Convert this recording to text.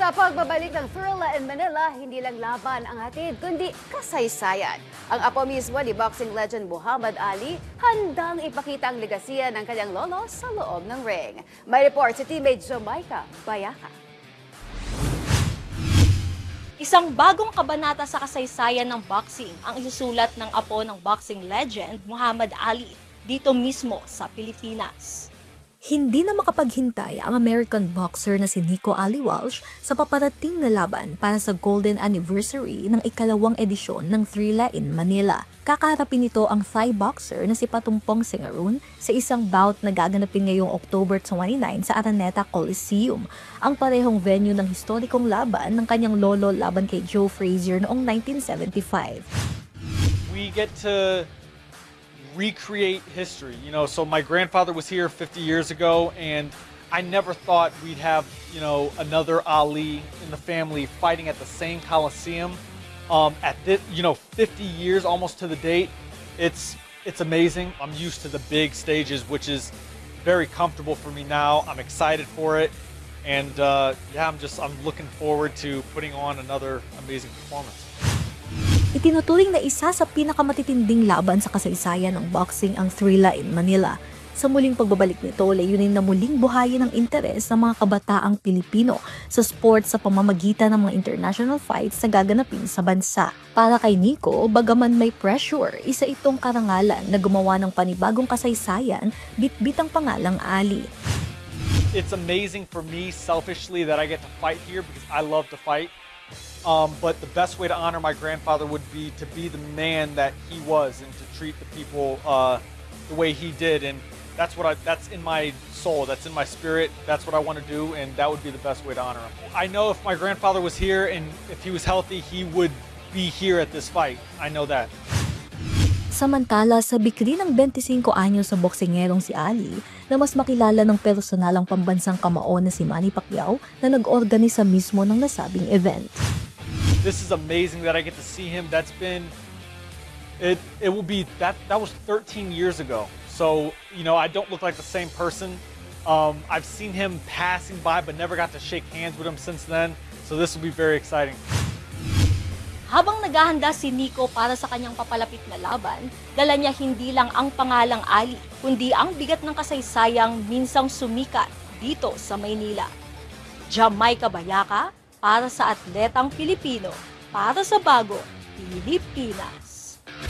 Sa pagbabalik ng Thrilla in Manila, hindi lang laban ang hatid, kundi kasaysayan. Ang apo mismo ni boxing legend Muhammad Ali, handang ipakita ang legasiya ng kanyang lolo sa loob ng ring. May report si teammate Jamaica Bayaka. Isang bagong kabanata sa kasaysayan ng boxing ang isusulat ng apo ng boxing legend Muhammad Ali dito mismo sa Pilipinas. Hindi na makapaghintay ang American boxer na si Nico Ali Walsh sa paparating na laban para sa golden anniversary ng ikalawang edisyon ng Thrilla in Manila. Kakaharapin nito ang Thai boxer na si Patumpong Singaroon sa isang bout na gaganapin ngayong October 29 sa Araneta Coliseum, ang parehong venue ng historikong laban ng kanyang lolo laban kay Joe Frazier noong 1975. We get to recreate history, so my grandfather was here 50 years ago, and I never thought we'd have, another Ali in the family fighting at the same Coliseum. At this, 50 years almost to the date, it's amazing. I'm used to the big stages, which is very comfortable for me now. I'm excited for it, and I'm looking forward to putting on another amazing performance. Itinuturing na isa sa pinakamatitinding laban sa kasaysayan ng boxing ang Thrilla in Manila. Sa muling pagbabalik nito, layunin na muling buhayin ang interes ng mga kabataang Pilipino sa sport sa pamamagitan ng mga international fights na gaganapin sa bansa. Para kay Nico, bagaman may pressure, isa itong karangalan na gumawa ng panibagong kasaysayan, bitbit ang pangalang Ali. It's amazing for me selfishly that I get to fight here because I love to fight. But the best way to honor my grandfather would be to be the man that he was and to treat the people the way he did. And that's in my soul, that's in my spirit, that's what I want to do, and that would be the best way to honor him. I know if my grandfather was here and if he was healthy, he would be here at this fight. I know that. Samantala, sa bikri ng 25 anyos sa boksingerong si Ali, na mas makilala ng personalang pambansang kamao na si Manny Pacquiao na nag-organisa mismo ng nasabing event. This is amazing that I get to see him. That was 13 years ago. So, I don't look like the same person. I've seen him passing by but never got to shake hands with him since then. So this will be very exciting. Habang naghahanda si Nico para sa kanyang papalapit na laban, dala niya hindi lang ang pangalang Ali, kundi ang bigat ng kasaysayang minsang sumikat dito sa Maynila. Jamaica Bayaka, para sa atletang Pilipino, para sa bago Pilipinas.